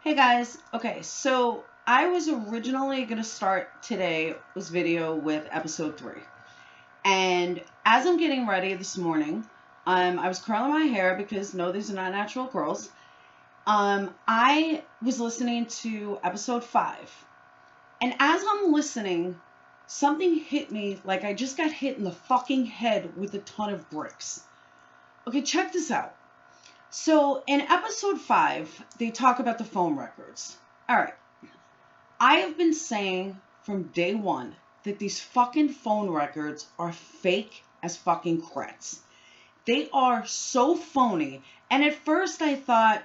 Hey guys, okay, so I was originally going to start today's video with episode 3. And as I'm getting ready this morning, I was curling my hair because no, these are not natural curls. I was listening to episode 5. And as I'm listening, something hit me like I just got hit in the fucking head with a ton of bricks. Okay, check this out. So in episode 5, they talk about the phone records. All right. I have been saying from day one that these fucking phone records are fake as fucking KRATZ. They are so phony. And at first I thought,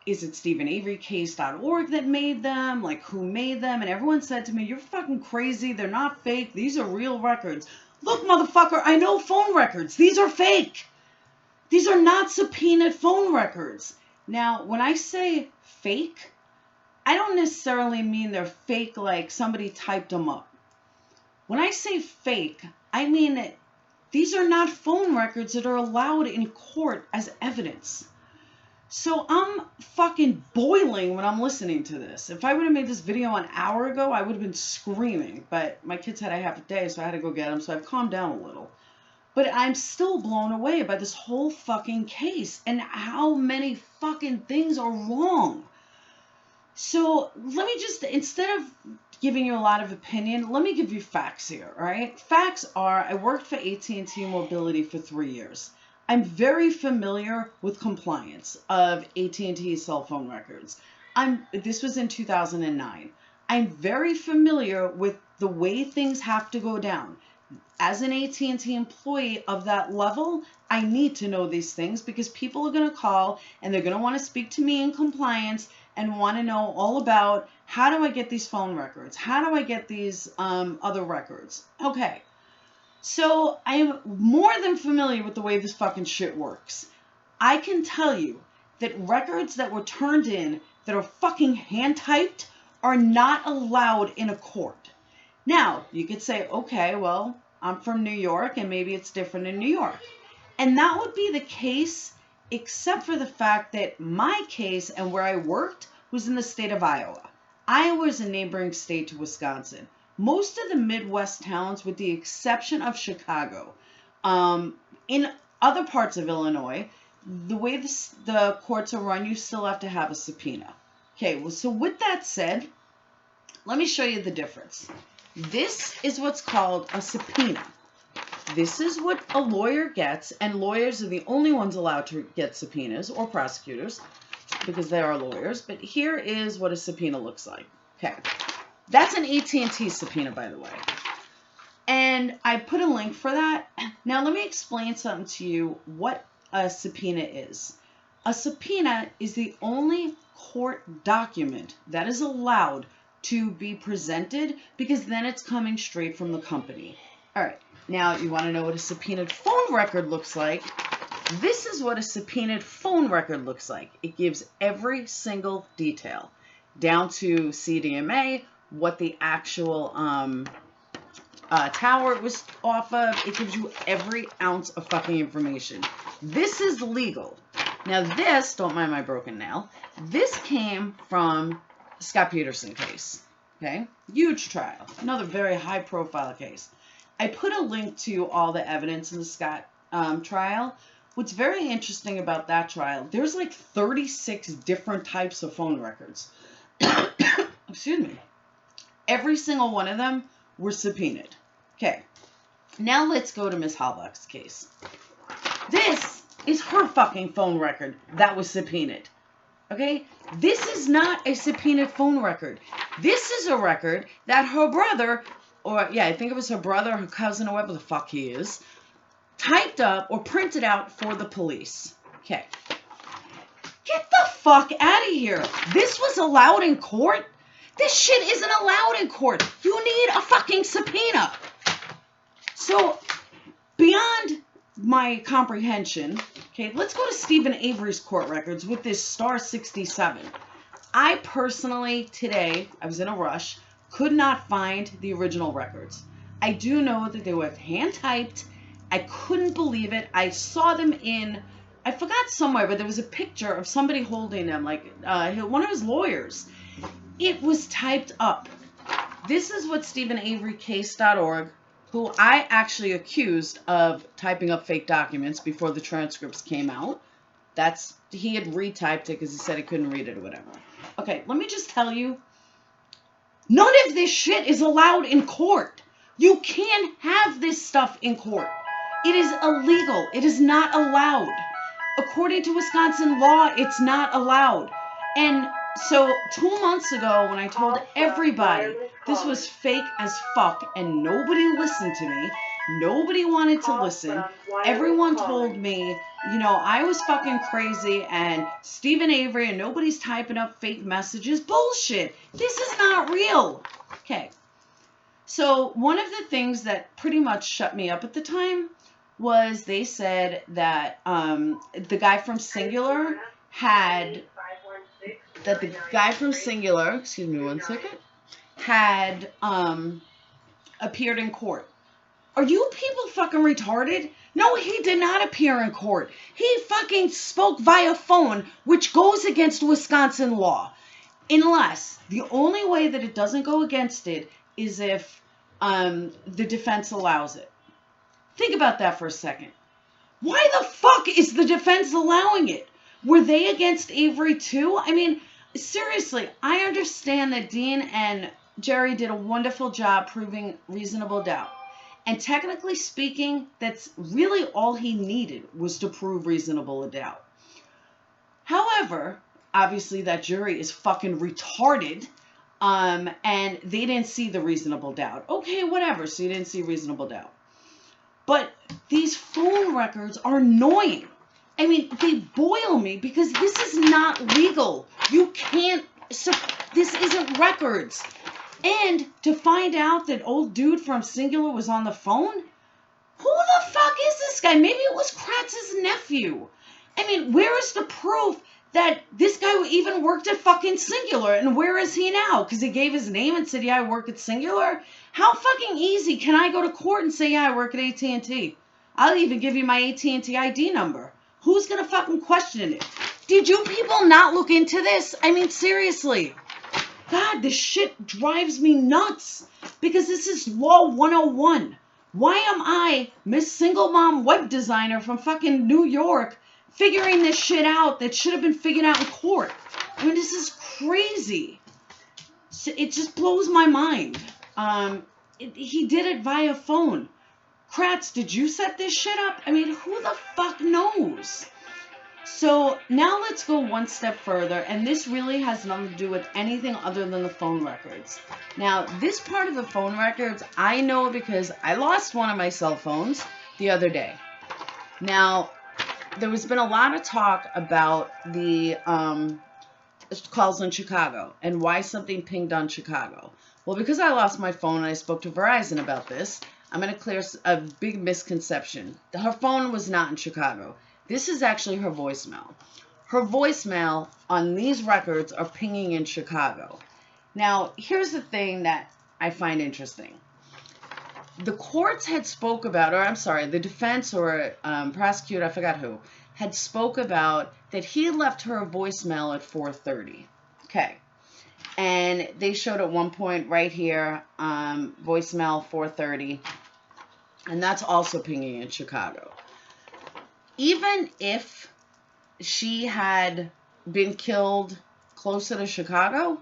is it StephenAveryCase.org that made them? Like, who made them? And everyone said to me, you're fucking crazy. They're not fake. These are real records. Look, motherfucker, I know phone records. These are fake. These are not subpoenaed phone records. Now, when I say fake, I don't necessarily mean they're fake like somebody typed them up. When I say fake, I mean that these are not phone records that are allowed in court as evidence. So I'm fucking boiling when I'm listening to this. If I would have made this video an hour ago, I would have been screaming. But my kids had a half a day, so I had to go get them, so I've calmed down a little. But I'm still blown away by this whole fucking case and how many fucking things are wrong. So let me just, instead of giving you a lot of opinion, let me give you facts here, all right? Facts are, I worked for AT&T Mobility for 3 years. I'm very familiar with compliance of AT&T cell phone records. This was in 2009. I'm very familiar with the way things have to go down. As an AT&T employee of that level, I need to know these things because people are going to call and they're going to want to speak to me in compliance and want to know all about how do I get these phone records? How do I get these other records? Okay, so I am more than familiar with the way this fucking shit works. I can tell you that records that were turned in that are fucking hand typed are not allowed in a court. Now, you could say, okay, well, I'm from New York and maybe it's different in New York. And that would be the case, except for the fact that my case and where I worked was in the state of Iowa. Iowa is a neighboring state to Wisconsin. Most of the Midwest towns, with the exception of Chicago, in other parts of Illinois, the way the courts are run, you still have to have a subpoena. Okay, well, so with that said, let me show you the difference. This is what's called a subpoena. This is what a lawyer gets, and lawyers are the only ones allowed to get subpoenas, or prosecutors, because they are lawyers. But here is what a subpoena looks like. Okay, that's an AT&T subpoena, by the way. And I put a link for that. Now let me explain something to you what a subpoena is. A subpoena is the only court document that is allowed to be presented because then it's coming straight from the company. All right, now you want to know what a subpoenaed phone record looks like. This is what a subpoenaed phone record looks like. It gives every single detail down to CDMA, what the actual tower it was off of. It gives you every ounce of fucking information. This is legal. Now this, don't mind my broken nail, this came from Scott Peterson case. Okay, huge trial, another very high profile case. I put a link to all the evidence in the Scott trial. What's very interesting about that trial, there's like 36 different types of phone records. Excuse me. Every single one of them were subpoenaed. Okay, now let's go to Ms. Halbach's case. This is her fucking phone record that was subpoenaed. Okay, this is not a subpoenaed phone record. This is a record that her brother, or yeah, I think it was her brother, her cousin, or whatever the fuck he is, typed up or printed out for the police. Okay, get the fuck out of here. This was allowed in court? This shit isn't allowed in court. You need a fucking subpoena. So, beyond my comprehension, okay, let's go to Stephen Avery's court records with this star 67. I personally, today, I was in a rush, could not find the original records. I do know that they were hand typed. I couldn't believe it. I saw them in I forgot somewhere, but there was a picture of somebody holding them, like one of his lawyers. It was typed up. This is what StephenAveryCase.org, who I actually accused of typing up fake documents before the transcripts came out. He had retyped it because he said he couldn't read it or whatever. Okay, let me just tell you, none of this shit is allowed in court. You can't have this stuff in court. It is illegal. It is not allowed. According to Wisconsin law, it's not allowed. And so 2 months ago, when I told everybody this was fake as fuck and nobody listened to me, nobody wanted to listen, everyone told me, you know, I was fucking crazy and Stephen Avery and nobody's typing up fake messages. Bullshit. This is not real. Okay. So one of the things that pretty much shut me up at the time was they said that the guy from Singular had, excuse me one second, had appeared in court. Are you people fucking retarded? No, he did not appear in court. He fucking spoke via phone, which goes against Wisconsin law. Unless, the only way that it doesn't go against it is if the defense allows it. Think about that for a second. Why the fuck is the defense allowing it? Were they against Avery too? I mean, seriously, I understand that Dean and Jerry did a wonderful job proving reasonable doubt. And technically speaking, that's really all he needed was to prove reasonable doubt. However, obviously that jury is fucking retarded. And they didn't see the reasonable doubt. Okay, whatever. So you didn't see reasonable doubt. But these phone records are annoying. I mean, they boil me because this is not legal. You can't, this isn't records. And to find out that old dude from Singular was on the phone? Who the fuck is this guy? Maybe it was Kratz's nephew. I mean, where is the proof that this guy even worked at fucking Singular? And where is he now? Because he gave his name and said, yeah, I work at Singular? How fucking easy can I go to court and say, yeah, I work at AT&T? I'll even give you my AT&T ID number. Who's going to fucking question it? Did you people not look into this? I mean, seriously. God, this shit drives me nuts. Because this is Law 101. Why am I, Miss Single Mom Web Designer from fucking New York, figuring this shit out that should have been figured out in court? I mean, this is crazy. It just blows my mind. He did it via phone. Kratz, did you set this shit up? I mean, who the fuck knows? So now let's go one step further, and this really has nothing to do with anything other than the phone records. Now, this part of the phone records, I know because I lost one of my cell phones the other day. Now, there has been a lot of talk about the calls in Chicago and why something pinged on Chicago. Well, because I lost my phone and I spoke to Verizon about this, I'm going to clear a big misconception. Her phone was not in Chicago. This is actually her voicemail. Her voicemail on these records are pinging in Chicago. Now, here's the thing that I find interesting. The courts had spoke about, or I'm sorry, the defense or prosecutor, I forgot who, had spoke about that he left her a voicemail at 4:30. Okay. And they showed at one point right here, voicemail 4:30. And that's also pinging in Chicago. Even if she had been killed closer to Chicago,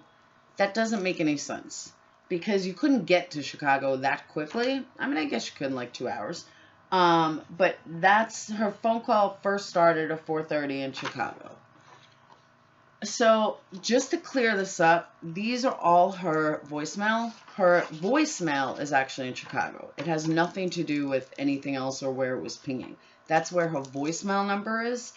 that doesn't make any sense. Because you couldn't get to Chicago that quickly. I mean, I guess you could in like 2 hours. But that's, her phone call first started at 4:30 in Chicago. So just to clear this up, these are all her voicemail. Her voicemail is actually in Chicago. It has nothing to do with anything else or where it was pinging. That's where her voicemail number is.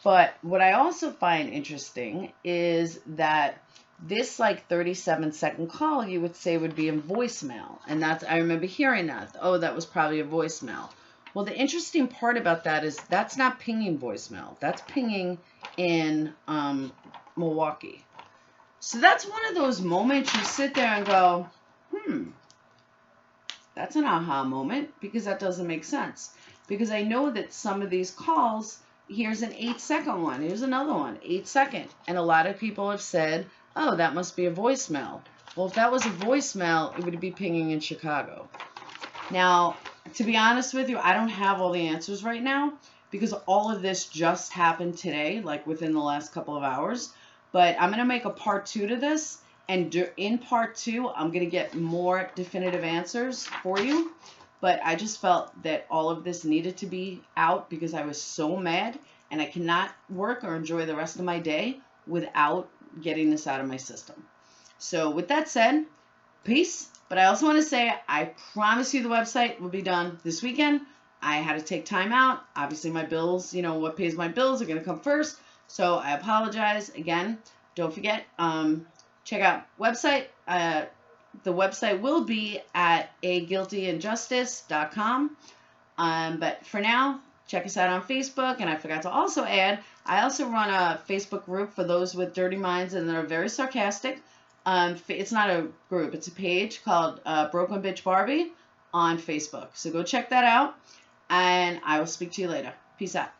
But what I also find interesting is that this like 37-second call you would say would be in voicemail. And that's, I remember hearing that. Oh, that was probably a voicemail. Well, the interesting part about that is that's not pinging voicemail. That's pinging in Milwaukee. So that's one of those moments you sit there and go, that's an aha moment, because that doesn't make sense. Because I know that some of these calls, here's an 8-second one. Here's another one, 8-second. And a lot of people have said, oh, that must be a voicemail. Well, if that was a voicemail, it would be pinging in Chicago. Now, to be honest with you, I don't have all the answers right now because all of this just happened today, like within the last couple of hours. But I'm going to make a part 2 to this. And in part 2, I'm going to get more definitive answers for you. But I just felt that all of this needed to be out because I was so mad. And I cannot work or enjoy the rest of my day without getting this out of my system. So with that said, peace. But I also want to say, I promise you the website will be done this weekend. I had to take time out. Obviously, my bills, what pays my bills are going to come first. So I apologize. Again, don't forget, check out website. The website will be at aguiltyinjustice.com. But for now, check us out on Facebook. And I forgot to also add, I also run a Facebook group for those with dirty minds and that are very sarcastic. It's not a group, it's a page called Broken Bitch Barbie on Facebook. So go check that out, and I will speak to you later. Peace out.